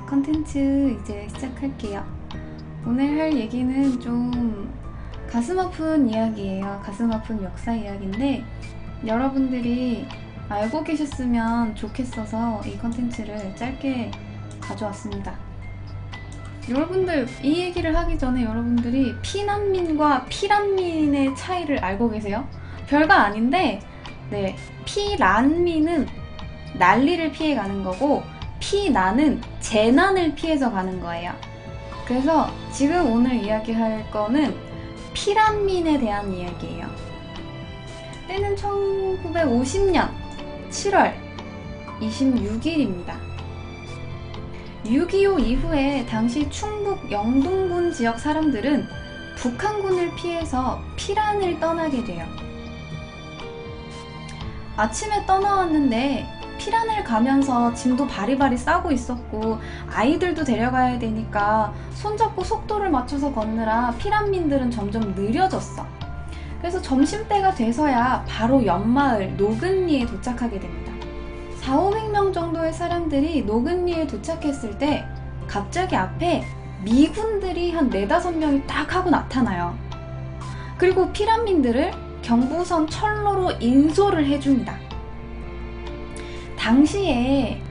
컨텐츠 이제 시작할게요. 오늘 할 얘기는 좀 가슴 아픈 이야기예요. 가슴 아픈 역사 이야기인데 여러분들이 알고 계셨으면 좋겠어서 이 컨텐츠를 짧게 가져왔습니다. 여러분들 이 얘기를 하기 전에 여러분들이 피난민과 피란민의 차이를 알고 계세요? 별거 아닌데 피란민은 난리를 피해 가는 거고 피난은 재난을 피해서 가는 거예요. 그래서 지금 오늘 이야기할 거는 피란민에 대한 이야기예요. 때는 1950년 7월 26일입니다. 6.25 이후에 당시 충북 영동군 지역 사람들은 북한군을 피해서 피란을 떠나게 돼요. 아침에 떠나왔는데 피란을 가면서 짐도 바리바리 싸고 있었고 아이들도 데려가야 되니까 손잡고 속도를 맞춰서 걷느라 피란민들은 점점 느려졌어. 그래서 점심때가 돼서야 바로 옆마을 노근리에 도착하게 됩니다. 400~500명 정도의 사람들이 노근리에 도착했을 때 갑자기 앞에 미군들이 한 4~5명이 딱 하고 나타나요. 그리고 피란민들을 경부선 철로로 인솔을 해줍니다. 당시에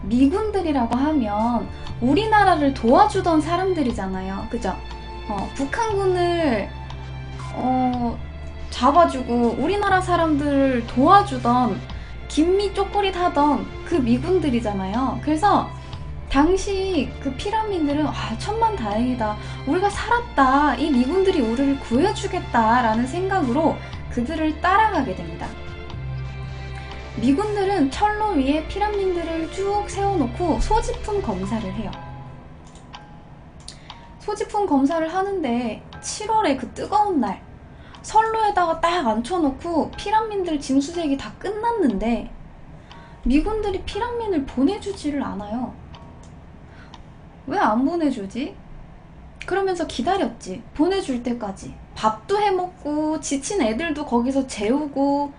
미군들이라고 하면 우리나라를 도와주던 사람들이잖아요. 그죠? 북한군을 잡아주고 우리나라 사람들을 도와주던 김미 쪽구리 타던 그 미군들이잖아요. 그래서 당시 그 피란민들은 천만다행이다, 우리가 살았다, 이 미군들이 우리를 구해주겠다 라는 생각으로 그들을 따라가게 됩니다. 미군들은 철로 위에 피란민들을 쭉 세워놓고 소지품 검사를 해요. 소지품 검사를 하는데 7월에 그 뜨거운 날 선로에다가 딱 앉혀놓고 피란민들 짐수색이 다 끝났는데 미군들이 피란민을 보내주지를 않아요. 왜 안 보내주지? 그러면서 기다렸지. 보내줄 때까지. 밥도 해먹고 지친 애들도 거기서 재우고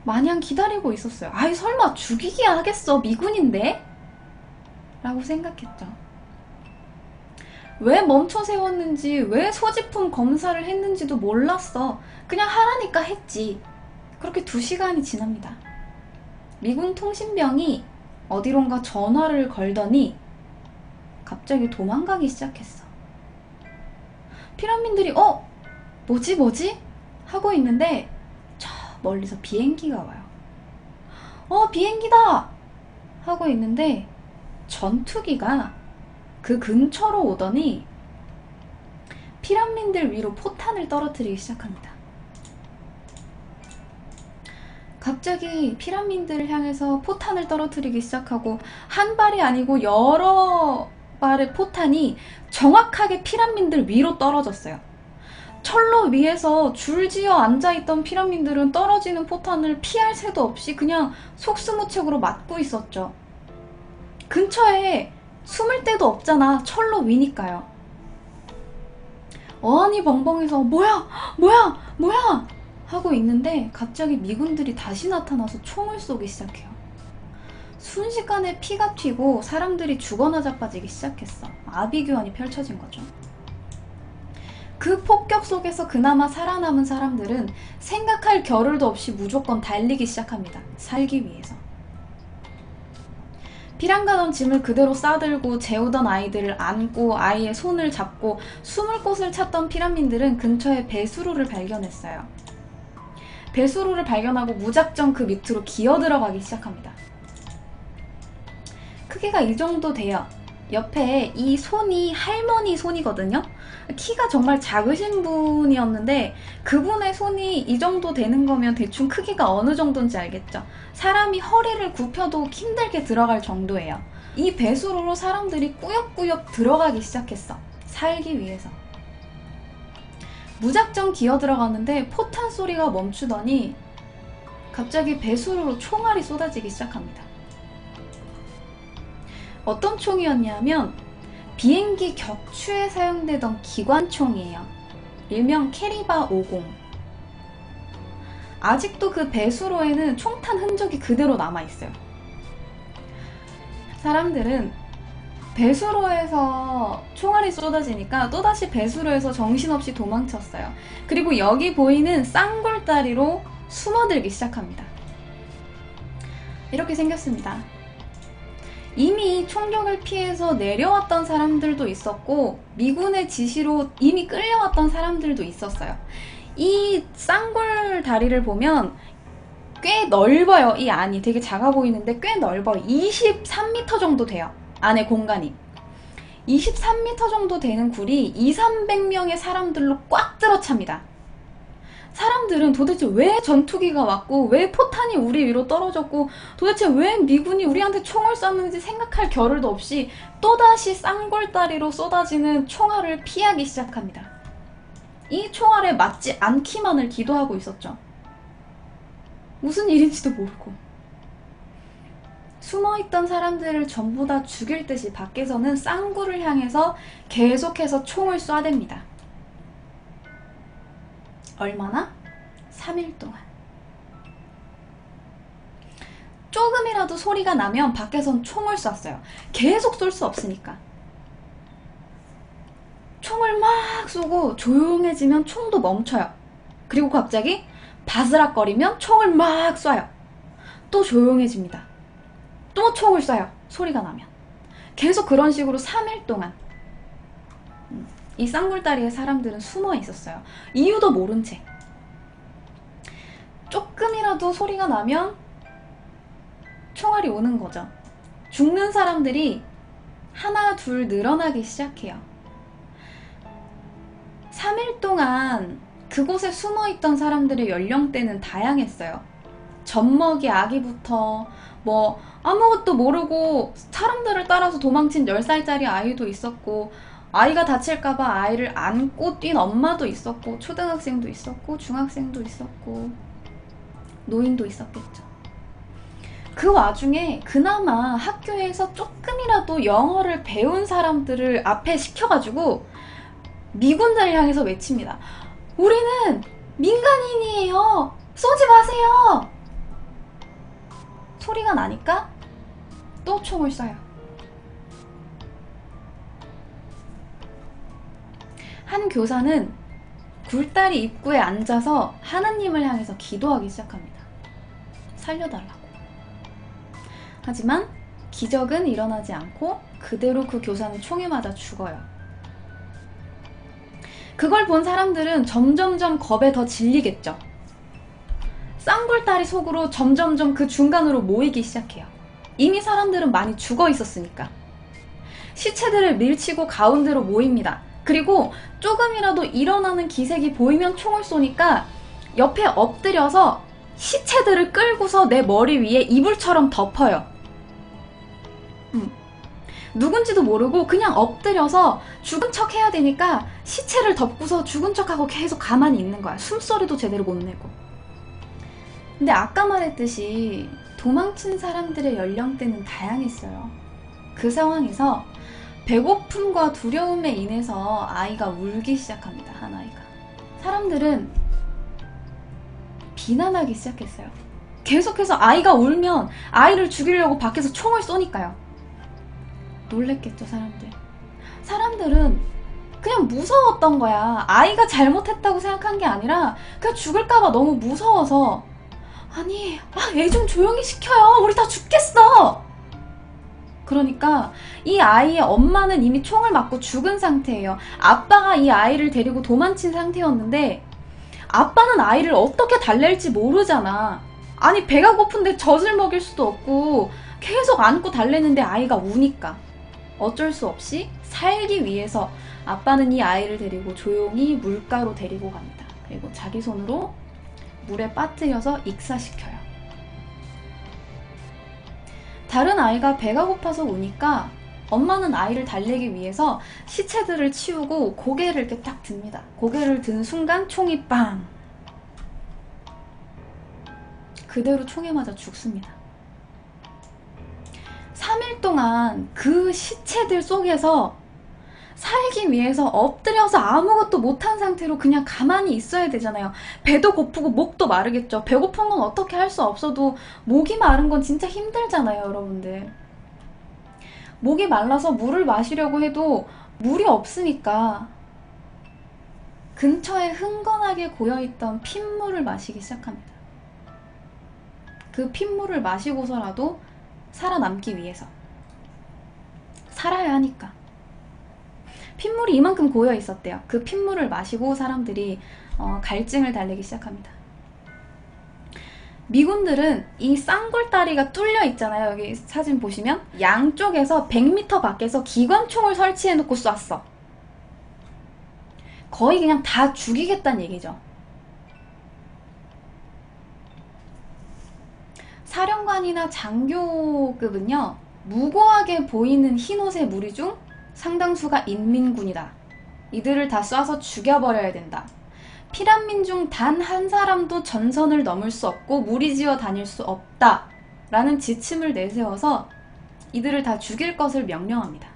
마냥 기다리고 있었어요. 설마 죽이기 하겠어, 미군인데? 라고 생각했죠. 왜 멈춰 세웠는지, 왜 소지품 검사를 했는지도 몰랐어. 그냥 하라니까 했지. 그렇게 2시간이 지납니다. 미군 통신병이 어디론가 전화를 걸더니 갑자기 도망가기 시작했어. 피란민들이 뭐지? 하고 있는데 저 멀리서 비행기가 와요. 비행기다! 하고 있는데 전투기가 그 근처로 오더니 피란민들 위로 포탄을 떨어뜨리기 시작합니다. 갑자기 피란민들을 향해서 포탄을 떨어뜨리기 시작하고 한 발이 아니고 여러 발의 포탄이 정확하게 피란민들 위로 떨어졌어요. 철로 위에서 줄지어 앉아있던 피란민들은 떨어지는 포탄을 피할 새도 없이 그냥 속수무책으로 맞고 있었죠. 근처에 숨을 데도 없잖아. 철로 위니까요. 어안이 벙벙해서 뭐야 하고 있는데 갑자기 미군들이 다시 나타나서 총을 쏘기 시작해요. 순식간에 피가 튀고 사람들이 죽어나 자빠지기 시작했어. 아비규환이 펼쳐진 거죠. 그 폭격 속에서 그나마 살아남은 사람들은 생각할 겨를도 없이 무조건 달리기 시작합니다. 살기 위해서. 피란 가던 짐을 그대로 싸들고 재우던 아이들을 안고 아이의 손을 잡고 숨을 곳을 찾던 피란민들은 근처에 배수로를 발견했어요. 배수로를 발견하고 무작정 그 밑으로 기어들어가기 시작합니다. 크기가 이 정도 돼요. 옆에 이 손이 할머니 손이거든요. 키가 정말 작으신 분이었는데 그분의 손이 이 정도 되는 거면 대충 크기가 어느 정도인지 알겠죠? 사람이 허리를 굽혀도 힘들게 들어갈 정도예요. 이 배수로로 사람들이 꾸역꾸역 들어가기 시작했어. 살기 위해서. 무작정 기어 들어가는데 포탄 소리가 멈추더니 갑자기 배수로로 총알이 쏟아지기 시작합니다. 어떤 총이었냐면 비행기 격추에 사용되던 기관총이에요. 일명 캐리바 50. 아직도 그 배수로에는 총탄 흔적이 그대로 남아있어요. 사람들은 배수로에서 총알이 쏟아지니까 또다시 배수로에서 정신없이 도망쳤어요. 그리고 여기 보이는 쌍골다리로 숨어들기 시작합니다. 이렇게 생겼습니다. 이미 총격을 피해서 내려왔던 사람들도 있었고 미군의 지시로 이미 끌려왔던 사람들도 있었어요. 이 쌍골 다리를 보면 꽤 넓어요. 이 안이 되게 작아 보이는데 꽤 넓어요. 23m 정도 돼요. 안에 공간이. 23m 정도 되는 굴이 200~300명의 사람들로 꽉 들어찹니다. 사람들은 도대체 왜 전투기가 왔고 왜 포탄이 우리 위로 떨어졌고 도대체 왜 미군이 우리한테 총을 쐈는지 생각할 겨를도 없이 또다시 쌍골다리로 쏟아지는 총알을 피하기 시작합니다. 이 총알에 맞지 않기만을 기도하고 있었죠. 무슨 일인지도 모르고. 숨어있던 사람들을 전부 다 죽일 듯이 밖에서는 쌍굴을 향해서 계속해서 총을 쏴댑니다. 얼마나? 3일 동안. 조금이라도 소리가 나면 밖에선 총을 쐈어요. 계속 쏠 수 없으니까. 총을 막 쏘고 조용해지면 총도 멈춰요. 그리고 갑자기 바스락거리면 총을 막 쏴요. 또 조용해집니다. 또 총을 쏴요. 소리가 나면. 계속 그런 식으로 3일 동안 이 쌍굴다리의 사람들은 숨어 있었어요. 이유도 모른 채. 조금이라도 소리가 나면 총알이 오는 거죠. 죽는 사람들이 하나 둘 늘어나기 시작해요. 3일 동안 그곳에 숨어있던 사람들의 연령대는 다양했어요. 젖먹이 아기부터 아무것도 모르고 사람들을 따라서 도망친 10살짜리 아이도 있었고 아이가 다칠까봐 아이를 안고 뛴 엄마도 있었고 초등학생도 있었고 중학생도 있었고 노인도 있었겠죠. 그 와중에 그나마 학교에서 조금이라도 영어를 배운 사람들을 앞에 시켜가지고 미군들을 향해서 외칩니다. 우리는 민간인이에요. 쏘지 마세요. 소리가 나니까 또 총을 쏴요. 한 교사는 굴다리 입구에 앉아서 하나님을 향해서 기도하기 시작합니다. 살려달라고. 하지만 기적은 일어나지 않고 그대로 그 교사는 총에 맞아 죽어요. 그걸 본 사람들은 점점점 겁에 더 질리겠죠. 쌍굴다리 속으로 점점점 그 중간으로 모이기 시작해요. 이미 사람들은 많이 죽어 있었으니까. 시체들을 밀치고 가운데로 모입니다. 그리고 조금이라도 일어나는 기색이 보이면 총을 쏘니까 옆에 엎드려서 시체들을 끌고서 내 머리 위에 이불처럼 덮어요. 누군지도 모르고 그냥 엎드려서 죽은 척 해야 되니까 시체를 덮고서 죽은 척하고 계속 가만히 있는 거야. 숨소리도 제대로 못 내고. 근데 아까 말했듯이 도망친 사람들의 연령대는 다양했어요. 그 상황에서 배고픔과 두려움에 인해서 아이가 울기 시작합니다. 한 아이가. 사람들은 비난하기 시작했어요. 계속해서 아이가 울면 아이를 죽이려고 밖에서 총을 쏘니까요. 놀랬겠죠, 사람들. 사람들은 그냥 무서웠던 거야. 아이가 잘못했다고 생각한 게 아니라 그냥 죽을까봐 너무 무서워서 아니, 애 좀 조용히 시켜요. 우리 다 죽겠어. 그러니까 이 아이의 엄마는 이미 총을 맞고 죽은 상태예요. 아빠가 이 아이를 데리고 도망친 상태였는데 아빠는 아이를 어떻게 달랠지 모르잖아. 아니, 배가 고픈데 젖을 먹일 수도 없고 계속 안고 달래는데 아이가 우니까 어쩔 수 없이 살기 위해서 아빠는 이 아이를 데리고 조용히 물가로 데리고 갑니다. 그리고 자기 손으로 물에 빠뜨려서 익사시켜요. 다른 아이가 배가 고파서 우니까 엄마는 아이를 달래기 위해서 시체들을 치우고 고개를 이렇게 딱 듭니다. 고개를 든 순간 총이 빵! 그대로 총에 맞아 죽습니다. 3일 동안 그 시체들 속에서 살기 위해서 엎드려서 아무것도 못한 상태로 그냥 가만히 있어야 되잖아요. 배도 고프고 목도 마르겠죠. 배고픈 건 어떻게 할 수 없어도 목이 마른 건 진짜 힘들잖아요, 여러분들. 목이 말라서 물을 마시려고 해도 물이 없으니까 근처에 흥건하게 고여있던 핏물을 마시기 시작합니다. 그 핏물을 마시고서라도 살아남기 위해서. 살아야 하니까. 핏물이 이만큼 고여 있었대요. 그 핏물을 마시고 사람들이 갈증을 달래기 시작합니다. 미군들은 이 쌍골다리가 뚫려 있잖아요. 여기 사진 보시면 양쪽에서 100m 밖에서 기관총을 설치해 놓고 쐈어. 거의 그냥 다 죽이겠다는 얘기죠. 사령관이나 장교급은요, 무고하게 보이는 흰옷의 무리 중 상당수가 인민군이다. 이들을 다 쏴서 죽여버려야 된다. 피란민 중 단 한 사람도 전선을 넘을 수 없고 무리지어 다닐 수 없다. 라는 지침을 내세워서 이들을 다 죽일 것을 명령합니다.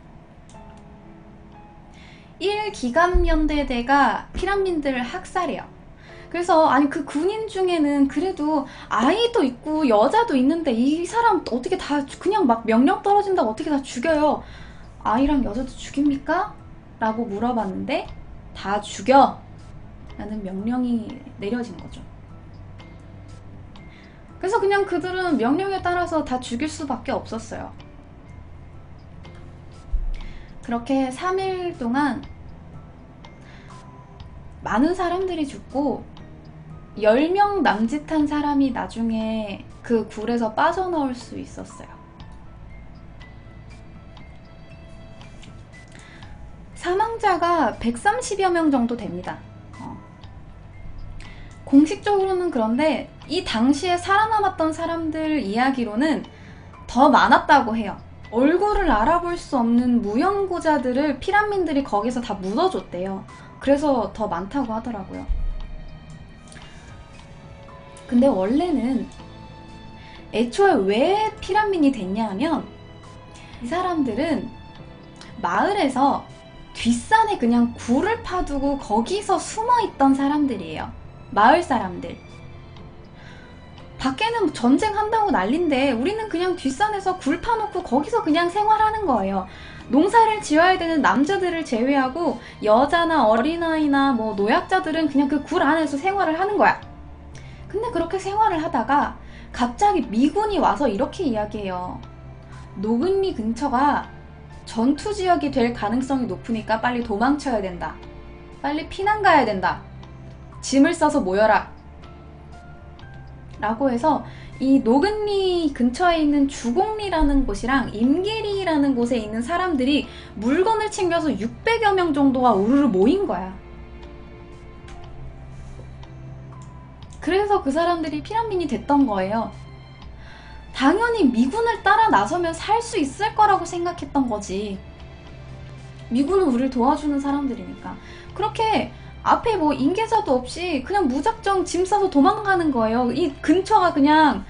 1기갑연대대가 피란민들을 학살해요. 그래서 아니 그 군인 중에는 그래도 아이도 있고 여자도 있는데 이 사람 어떻게 다 그냥 막 명령 떨어진다고 어떻게 다 죽여요? 아이랑 여자도 죽입니까? 라고 물어봤는데 다 죽여! 라는 명령이 내려진 거죠. 그래서 그냥 그들은 명령에 따라서 다 죽일 수밖에 없었어요. 그렇게 3일 동안 많은 사람들이 죽고 10명 남짓한 사람이 나중에 그 굴에서 빠져나올 수 있었어요. 사망자가 130여 명 정도 됩니다. 공식적으로는 그런데 이 당시에 살아남았던 사람들 이야기로는 더 많았다고 해요. 얼굴을 알아볼 수 없는 무연고자들을 피란민들이 거기서 다 묻어줬대요. 그래서 더 많다고 하더라고요. 근데 원래는 애초에 왜 피란민이 됐냐 하면 이 사람들은 마을에서 뒷산에 그냥 굴을 파두고 거기서 숨어있던 사람들이에요. 마을 사람들. 밖에는 전쟁한다고 난린데 우리는 그냥 뒷산에서 굴 파놓고 거기서 그냥 생활하는 거예요. 농사를 지어야 되는 남자들을 제외하고 여자나 어린아이나 뭐 노약자들은 그냥 그 굴 안에서 생활을 하는 거야. 근데 그렇게 생활을 하다가 갑자기 미군이 와서 이렇게 이야기해요. 노근리 근처가 전투 지역이 될 가능성이 높으니까 빨리 도망쳐야 된다. 빨리 피난 가야 된다. 짐을 싸서 모여라. 라고 해서 이 노근리 근처에 있는 주곡리라는 곳이랑 임계리라는 곳에 있는 사람들이 물건을 챙겨서 600여 명 정도가 우르르 모인 거야. 그래서 그 사람들이 피란민이 됐던 거예요. 당연히 미군을 따라 나서면 살 수 있을 거라고 생각했던 거지. 미군은 우리를 도와주는 사람들이니까. 그렇게 앞에 뭐 인계자도 없이 그냥 무작정 짐 싸서 도망가는 거예요. 이 근처가 그냥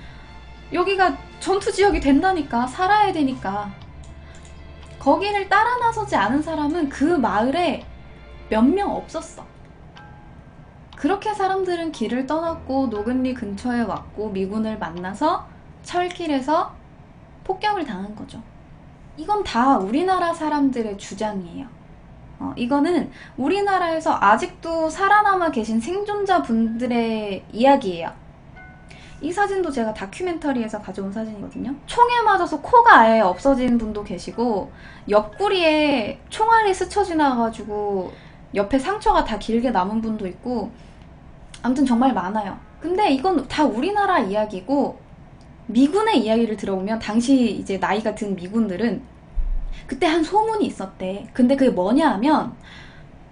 여기가 전투 지역이 된다니까. 살아야 되니까. 거기를 따라 나서지 않은 사람은 그 마을에 몇 명 없었어. 그렇게 사람들은 길을 떠났고 노근리 근처에 왔고 미군을 만나서 철길에서 폭격을 당한 거죠. 이건 다 우리나라 사람들의 주장이에요. 이거는 우리나라에서 아직도 살아남아 계신 생존자분들의 이야기예요. 이 사진도 제가 다큐멘터리에서 가져온 사진이거든요. 총에 맞아서 코가 아예 없어진 분도 계시고 옆구리에 총알이 스쳐 지나가지고 옆에 상처가 다 길게 남은 분도 있고 아무튼 정말 많아요. 근데 이건 다 우리나라 이야기고 미군의 이야기를 들어보면 당시 이제 나이가 든 미군들은 그때 한 소문이 있었대. 근데 그게 뭐냐 하면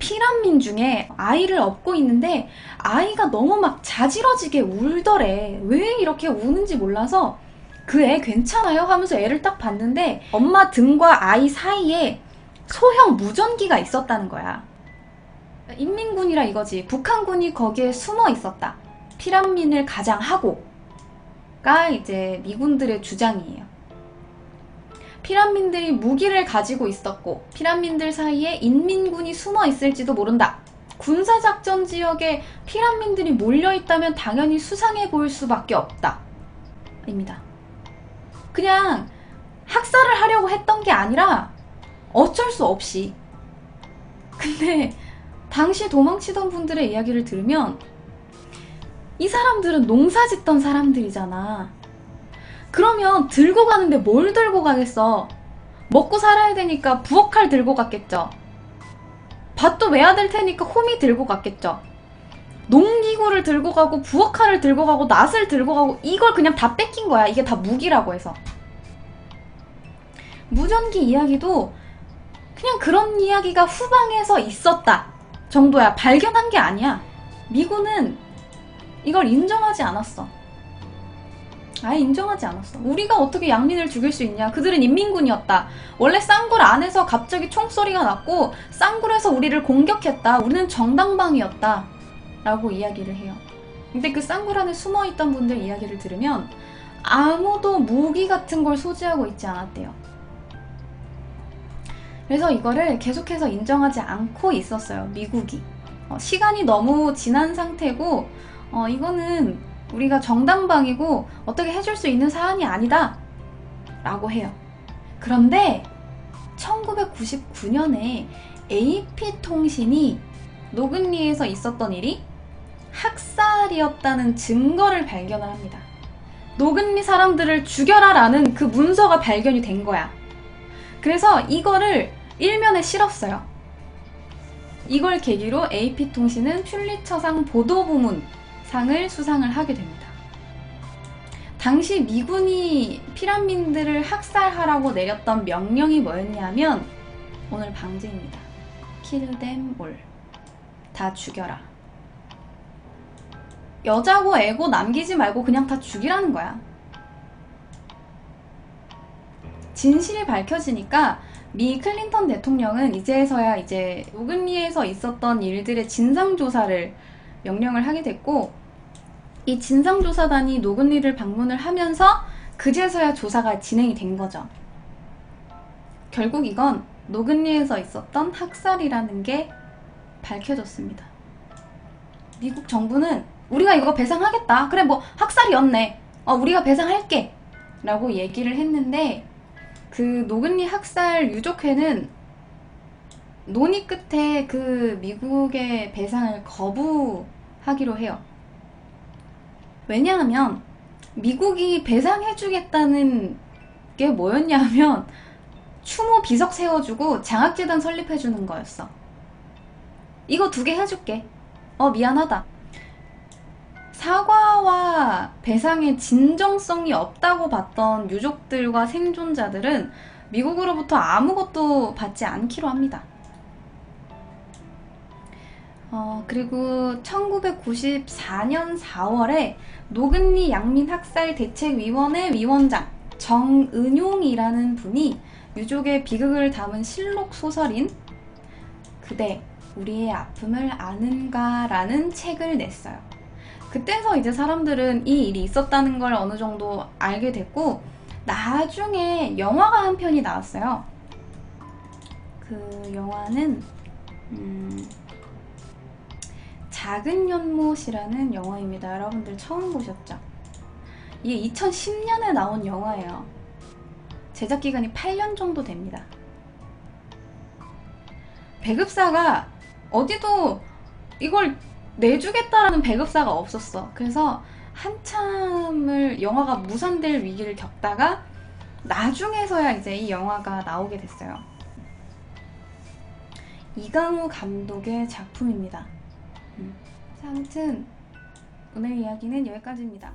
피란민 중에 아이를 업고 있는데 아이가 너무 막 자지러지게 울더래. 왜 이렇게 우는지 몰라서 그 애 괜찮아요? 하면서 애를 딱 봤는데 엄마 등과 아이 사이에 소형 무전기가 있었다는 거야. 인민군이라 이거지. 북한군이 거기에 숨어 있었다. 피란민을 가장하고가 이제 미군들의 주장이에요. 피란민들이 무기를 가지고 있었고 피란민들 사이에 인민군이 숨어 있을지도 모른다. 군사작전 지역에 피란민들이 몰려있다면 당연히 수상해 보일 수밖에 없다. 입니다. 그냥 학생 학살을 하려고 했던 게 아니라 어쩔 수 없이. 근데 당시 도망치던 분들의 이야기를 들으면 이 사람들은 농사 짓던 사람들이잖아. 그러면 들고 가는데 뭘 들고 가겠어? 먹고 살아야 되니까 부엌칼 들고 갔겠죠. 밭도 매야 될 테니까 호미 들고 갔겠죠. 농기구를 들고 가고 부엌칼을 들고 가고 낫을 들고 가고 이걸 그냥 다 뺏긴 거야. 이게 다 무기라고 해서. 무전기 이야기도 그냥 그런 이야기가 후방에서 있었다 정도야. 발견한 게 아니야. 미군은 이걸 인정하지 않았어. 아예 인정하지 않았어. 우리가 어떻게 양민을 죽일 수 있냐. 그들은 인민군이었다. 원래 쌍굴 안에서 갑자기 총소리가 났고 쌍굴에서 우리를 공격했다. 우리는 정당방위였다 라고 이야기를 해요. 근데 그 쌍굴 안에 숨어있던 분들 이야기를 들으면 아무도 무기 같은 걸 소지하고 있지 않았대요. 그래서 이거를 계속해서 인정하지 않고 있었어요. 미국이. 시간이 너무 지난 상태고 이거는 우리가 정당방위고 어떻게 해줄 수 있는 사안이 아니다 라고 해요. 그런데 1999년에 AP통신이 노근리에서 있었던 일이 학살이었다는 증거를 발견을 합니다. 노근리 사람들을 죽여라 라는 그 문서가 발견이 된 거야. 그래서 이거를 일면에 실었어요. 이걸 계기로 AP통신은 퓰리처상 보도부문 상을 수상을 하게 됩니다. 당시 미군이 피란민들을 학살하라고 내렸던 명령이 뭐였냐면 오늘 방제입니다. Kill them all. 다 죽여라. 여자고 애고 남기지 말고 그냥 다 죽이라는 거야. 진실이 밝혀지니까 미 클린턴 대통령은 이제서야 이제 노근리에서 있었던 일들의 진상조사를 명령을 하게 됐고 이 진상조사단이 노근리를 방문을 하면서 그제서야 조사가 진행이 된 거죠. 결국 이건 노근리에서 있었던 학살이라는 게 밝혀졌습니다. 미국 정부는 우리가 이거 배상하겠다. 그래 뭐 학살이었네. 우리가 배상할게 라고 얘기를 했는데 그 노근리 학살 유족회는 논의 끝에 그 미국의 배상을 거부하기로 해요. 왜냐하면 미국이 배상해주겠다는 게 뭐였냐면 추모 비석 세워주고 장학재단 설립해주는 거였어. 이거 2개 해줄게. 미안하다. 사과와 배상의 진정성이 없다고 봤던 유족들과 생존자들은 미국으로부터 아무것도 받지 않기로 합니다. 그리고 1994년 4월에 노근리 양민학살 대책위원회 위원장 정은용이라는 분이 유족의 비극을 담은 실록 소설인 그대 우리의 아픔을 아는가 라는 책을 냈어요. 그때서 이제 사람들은 이 일이 있었다는 걸 어느 정도 알게 됐고 나중에 영화가 한 편이 나왔어요. 그 영화는 작은 연못이라는 영화입니다. 여러분들 처음 보셨죠? 이게 2010년에 나온 영화예요. 제작 기간이 8년 정도 됩니다. 배급사가 어디도 이걸 내주겠다라는 배급사가 없었어. 그래서 한참을 영화가 무산될 위기를 겪다가 나중에서야 이제 이 영화가 나오게 됐어요. 이강우 감독의 작품입니다. 자, 아무튼 오늘 이야기는 여기까지입니다.